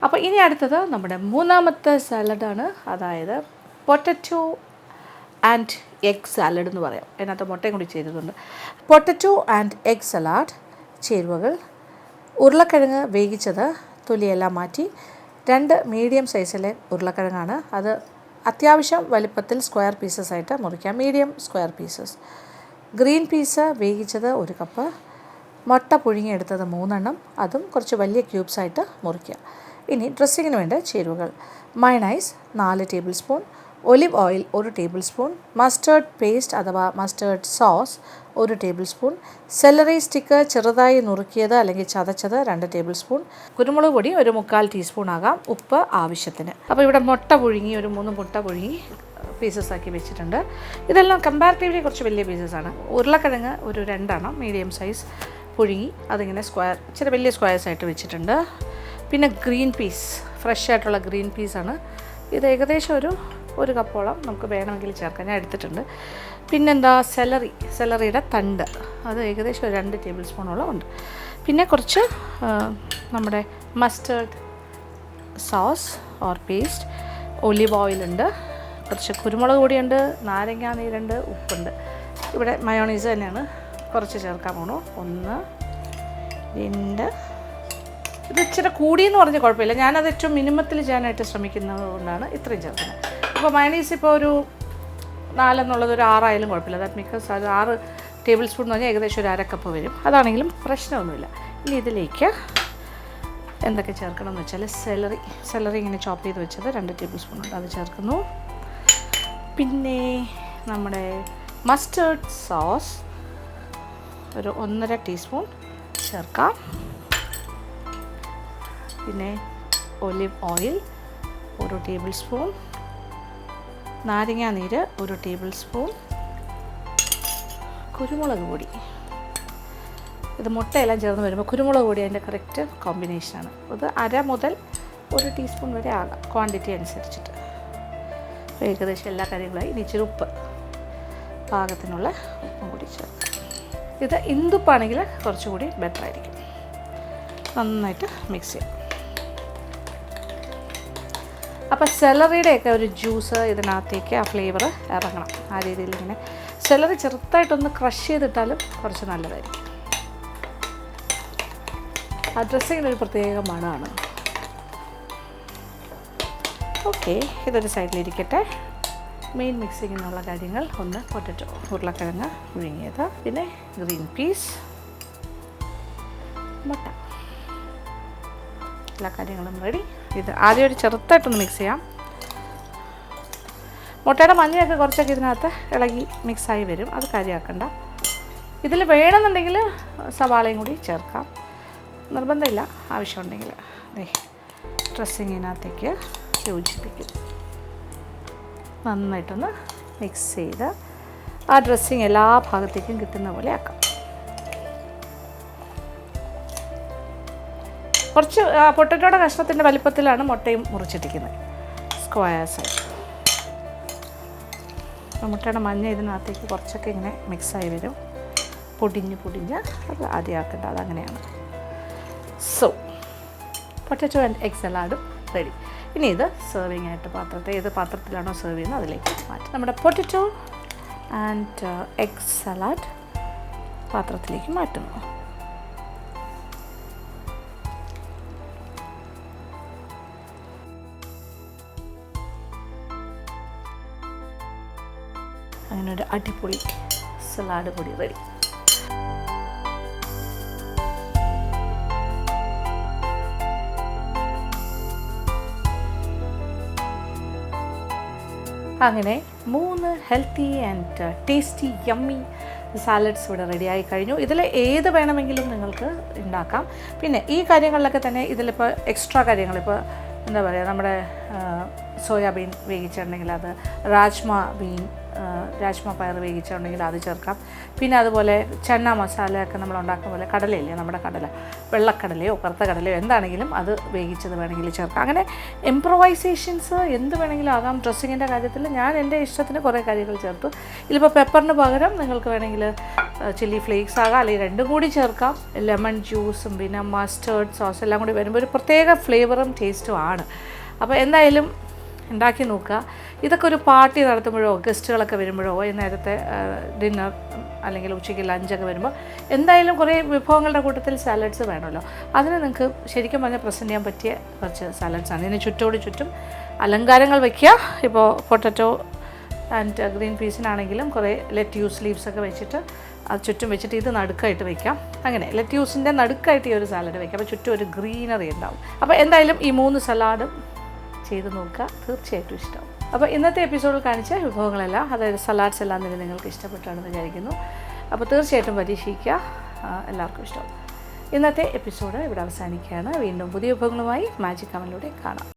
അപ്പോൾ ഇനി അടുത്തത് നമ്മുടെ മൂന്നാമത്തെ സാലഡാണ്, അതായത് പൊട്ടറ്റോ ആൻഡ് എഗ് സാലഡ് എന്ന് പറയാം. അതിനകത്ത് മുട്ടയും കൂടി ചെയ്തിട്ടുണ്ട്. പൊട്ടറ്റോ ആൻഡ് എഗ് സലാഡ് ചേരുവകൾ: ഉരുളക്കിഴങ്ങ് വേവിച്ചത്, തൊലിയെല്ലാം മാറ്റി. 2 മീഡിയം സൈസിലെ ഉരുളക്കിഴങ്ങാണ്. അത് അത്യാവശ്യം വലിപ്പത്തിൽ സ്ക്വയർ പീസസ് ആയിട്ട് മുറിക്കാം, medium square pieces. Green peas വേവിച്ചത് 1 കപ്പ്. മുട്ട പുഴുങ്ങിയെടുത്തത് 3 എണ്ണം, അതും കുറച്ച് വലിയ ക്യൂബ്സായിട്ട് മുറിക്കുക. ഇനി ഡ്രസ്സിങ്ങിന് വേണ്ട ചേരുവകൾ: mayonnaise 4 table spoon, olive oil 1 table spoon, mustard paste അഥവാ mustard sauce 1 table spoon, celery stick ചെറുതായി നുറുക്കിയത് അല്ലെങ്കിൽ ചതച്ചത് 2 ടേബിൾ സ്പൂൺ, കുരുമുളക് പൊടി 1/4 ടീസ്പൂൺ ആകാം, ഉപ്പ് ആവശ്യത്തിന്. അപ്പോൾ ഇവിടെ മുട്ട പുഴുങ്ങി 3 മുട്ട പുഴുങ്ങി പീസസ് ആക്കി വെച്ചിട്ടുണ്ട്. ഇതെല്ലാം കമ്പാരിറ്റീവ്ലി കുറച്ച് വലിയ പീസസാണ്. ഉരുളക്കിഴങ്ങ് 2 എണ്ണം മീഡിയം സൈസ് പുഴുങ്ങി അതിങ്ങനെ സ്ക്വയർ ഇച്ചിരി വലിയ സ്ക്വയർസായിട്ട് വെച്ചിട്ടുണ്ട്. പിന്നെ ഗ്രീൻ പീസ്, ഫ്രഷ് ആയിട്ടുള്ള ഗ്രീൻ പീസാണ്. ഇത് ഏകദേശം ഒരു കപ്പോളം നമുക്ക് വേണമെങ്കിൽ ചേർക്കാം, ഞാൻ എടുത്തിട്ടുണ്ട്. പിന്നെന്താ, സെലറിയുടെ തണ്ട്, അത് ഏകദേശം 2 ടേബിൾ സ്പൂണോളം ഉണ്ട്. പിന്നെ കുറച്ച് നമ്മുടെ mustard sauce or paste, olive ഓയിലുണ്ട്, കുറച്ച് കുരുമുളക് പൊടിയുണ്ട്, നാരങ്ങാ നീരുണ്ട്, ഉപ്പുണ്ട്. ഇവിടെ മയോണൈസ് തന്നെയാണ് കുറച്ച് ചേർക്കാൻ പോണു. 1 2 ഇത് ഇച്ചിരി കൂടിയെന്ന് പറഞ്ഞാൽ കുഴപ്പമില്ല, ഞാനത് ഏറ്റവും മിനിമത്തിൽ ചെയ്യാനായിട്ട് ശ്രമിക്കുന്നത് കൊണ്ടാണ് ഇത്രയും ചേർക്കുന്നത്. അപ്പോൾ മയണൈസ് ഇപ്പോൾ ഒരു 4 എന്നുള്ളത് ഒരു 6 ആയാലും കുഴപ്പമില്ല. ദാറ്റ് മീൻസ് അത് 6 ടേബിൾ സ്പൂൺ എന്ന് പറഞ്ഞാൽ ഏകദേശം ഒരു 1/2 കപ്പ് വരും. അതാണെങ്കിലും പ്രശ്നമൊന്നുമില്ല. ഇനി ഇതിലേക്ക് എന്തൊക്കെ ചേർക്കണം എന്ന് വെച്ചാൽ സെലറി ഇങ്ങനെ ചോപ്പ് ചെയ്ത് വെച്ചത് 2 ടേബിൾ സ്പൂൺ ഉണ്ട്, അത് ചേർക്കുന്നു. പിന്നെ നമ്മുടെ മസ്റ്റേർഡ് സോസ് ഒരു 1.5 ടീസ്പൂൺ ചേർക്കാം. പിന്നെ ഒലിവ് ഓയിൽ 1 ടേബിൾ സ്പൂൺ, നാരങ്ങാ നീര് 1 ടേബിൾ സ്പൂൺ, കുരുമുളക് പൊടി. ഇത് മുട്ടയെല്ലാം ചേർന്ന് വരുമ്പോൾ കുരുമുളക് പൊടി അതിൻ്റെ കറക്റ്റ് കോമ്പിനേഷനാണ്. ഇത് 1/2 മുതൽ 1 ടീസ്പൂൺ വരെ ആകാം, ക്വാണ്ടിറ്റി അനുസരിച്ചിട്ട്. ഏകദേശം എല്ലാ കാര്യങ്ങളായി. ഇനി ഇച്ചിരി ഉപ്പ്, പാകത്തിനുള്ള ഉപ്പും കൂടി ചേർക്കാം. ഇത് ഇന്ദുപ്പാണെങ്കിൽ കുറച്ചുകൂടി ബെറ്റർ ആയിരിക്കും. നന്നായിട്ട് മിക്സ് ചെയ്യാം. അപ്പോൾ സെലറിയുടെയൊക്കെ ഒരു ജ്യൂസ് ഇതിനകത്തേക്ക് ആ ഫ്ലേവർ ഇറങ്ങണം. ആ രീതിയിൽ ഇങ്ങനെ സെലറി ചെറുതായിട്ടൊന്ന് ക്രഷ് ചെയ്തിട്ടാലും കുറച്ച് നല്ലതായിരിക്കും. ആ ഡ്രസ്സിങ്ങിനൊരു പ്രത്യേക മണമാണ്. ഓക്കെ, ഇതൊരു സൈഡിലിരിക്കട്ടെ. മെയിൻ മിക്സിങ്ങിനുള്ള കാര്യങ്ങൾ: 1 പൊട്ടറ്റോ, ഉരുളക്കിഴങ്ങ് പുഴുങ്ങിയത്, പിന്നെ ഗ്രീൻ പീസ്, മുട്ട. എല്ലാ കാര്യങ്ങളും റെഡി. ഇത് ആദ്യം ഒരു ചെറുതായിട്ടൊന്ന് മിക്സ് ചെയ്യാം. മുട്ടയുടെ മഞ്ഞയൊക്കെ കുറച്ചൊക്കെ ഇതിനകത്ത് ഇളകി മിക്സായി വരും, അത് കാര്യമാക്കണ്ട. ഇതിൽ വേണമെന്നുണ്ടെങ്കിൽ സവാളയും കൂടി ചേർക്കാം, നിർബന്ധമില്ല. ആവശ്യമുണ്ടെങ്കിൽ ഡ്രസ്സിങ്ങിനകത്തേക്ക് യോജിപ്പിക്കും. നന്നായിട്ടൊന്ന് മിക്സ് ചെയ്ത് ആ ഡ്രസ്സിങ് എല്ലാ ഭാഗത്തേക്കും കിട്ടുന്ന പോലെ ആക്കാം. കുറച്ച് പൊട്ടറ്റോയുടെ കഷ്ണത്തിൻ്റെ വലിപ്പത്തിലാണ് മുട്ടയും മുറിച്ചിട്ടിരിക്കുന്നത്, സ്ക്വയേഴ്സായിട്ട്. മുട്ടയുടെ മഞ്ഞ ഇതിനകത്തേക്ക് കുറച്ചൊക്കെ ഇങ്ങനെ മിക്സായി വരും, പൊടിഞ്ഞ് അത് ആദ്യം ആക്കേണ്ട, അതങ്ങനെയാണ്. സോ പൊട്ടറ്റോ ആൻഡ് എഗ് സലാഡും റെഡി. ഇനി ഇത് സെർവിങ് ആയിട്ട് ഏത് പാത്രത്തിലാണോ സെർവ് ചെയ്യുന്നത് അതിലേക്ക് മാറ്റി നമ്മുടെ പൊട്ടറ്റോ ആൻഡ് എഗ് സലാഡ് പാത്രത്തിലേക്ക് മാറ്റുന്നു. അങ്ങനെ ഒരു അടിപൊളി സലാഡ് കൂടി റെഡി. അങ്ങനെ 3 healthy and tasty yummy salads ഇവിടെ റെഡിയായി കഴിഞ്ഞു. ഇതിൽ ഏത് വേണമെങ്കിലും നിങ്ങൾക്ക് ഉണ്ടാക്കാം. പിന്നെ ഈ കാര്യങ്ങളിലൊക്കെ തന്നെ ഇതിലിപ്പോൾ എക്സ്ട്രാ കാര്യങ്ങൾ, ഇപ്പോൾ എന്താ പറയുക, നമ്മുടെ സോയാബീൻ വേവിച്ചിട്ടുണ്ടെങ്കിൽ അത്, രാജ്മ ബീൻ രാജ്മ പയർ വേവിച്ചിട്ടുണ്ടെങ്കിൽ അത് ചേർക്കാം. പിന്നെ അതുപോലെ ചന്ന മസാലയൊക്കെ നമ്മൾ ഉണ്ടാക്കുന്ന പോലെ കടലയില്ലേ, നമ്മുടെ കടല, വെള്ളക്കടലയോ കറുത്ത കടലയോ എന്താണെങ്കിലും അത് വേവിച്ചത് വേണമെങ്കിൽ ചേർക്കാം. അങ്ങനെ ഇംപ്രൊവൈസേഷൻസ് എന്ത് വേണമെങ്കിലും ആകാം. ഡ്രസ്സിങ്ങിൻ്റെ കാര്യത്തിൽ ഞാൻ എൻ്റെ ഇഷ്ടത്തിന് കുറേ കാര്യങ്ങൾ ചേർത്തു. ഇതിലിപ്പോൾ പെപ്പറിന് പകരം നിങ്ങൾക്ക് വേണമെങ്കിൽ ചില്ലി ഫ്ലേക്സ് ആകാം, അല്ലെങ്കിൽ രണ്ടും കൂടി ചേർക്കാം. ലെമൺ ജ്യൂസും പിന്നെ മസ്റ്റേർഡ് സോസ് എല്ലാം കൂടി വരുമ്പോൾ ഒരു പ്രത്യേക ഫ്ലേവറും ടേസ്റ്റും ആണ്. അപ്പോൾ എന്തായാലും ഉണ്ടാക്കി നോക്കുക. ഇതൊക്കെ ഒരു പാർട്ടി നടത്തുമ്പോഴോ ഗസ്റ്റുകളൊക്കെ വരുമ്പോഴോ നേരത്തെ ഡിന്നർ അല്ലെങ്കിൽ ഉച്ചയ്ക്ക് ലഞ്ചൊക്കെ വരുമ്പോൾ എന്തായാലും കുറേ വിഭവങ്ങളുടെ കൂട്ടത്തിൽ സാലഡ്സ് വേണമല്ലോ. അതിന് നിങ്ങൾക്ക് ശരിക്കും പറഞ്ഞാൽ പ്രസൻറ്റ് ചെയ്യാൻ പറ്റിയ കുറച്ച് സാലഡ്സാണ്. ഇതിന് ചുറ്റും അലങ്കാരങ്ങൾ വയ്ക്കുക. ഇപ്പോൾ പൊട്ടറ്റോ ആൻഡ് ഗ്രീൻ പീസിനാണെങ്കിലും കുറേ ലെറ്റ്യൂസ് ലീവ്സൊക്കെ വെച്ചിട്ട് അത് ചുറ്റും വെച്ചിട്ട് ഇത് നടുക്കായിട്ട് വയ്ക്കാം. അങ്ങനെ ലെറ്റ്യൂസിൻ്റെ നടുക്കായിട്ട് ഈ ഒരു സാലഡ് വയ്ക്കാം. അപ്പോൾ ചുറ്റും ഒരു ഗ്രീനറി ഉണ്ടാവും. അപ്പോൾ എന്തായാലും ഈ 3 സലാഡും ചെയ്ത് നോക്കുക, തീർച്ചയായിട്ടും ഇഷ്ടമാവും. അപ്പോൾ ഇന്നത്തെ എപ്പിസോഡിൽ കാണിച്ച വിഭവങ്ങളെല്ലാം, അതായത് സലാഡ്സ് എല്ലാം തന്നെ നിങ്ങൾക്ക് ഇഷ്ടപ്പെട്ടാണെന്ന് വിചാരിക്കുന്നു. അപ്പോൾ തീർച്ചയായിട്ടും പരീക്ഷിക്കുക, എല്ലാവർക്കും ഇഷ്ടമാവും. ഇന്നത്തെ എപ്പിസോഡ് ഇവിടെ അവസാനിക്കുകയാണ്. വീണ്ടും പുതിയ വിഭവങ്ങളുമായി മാജിക് കമലിലൂടെ കാണാം.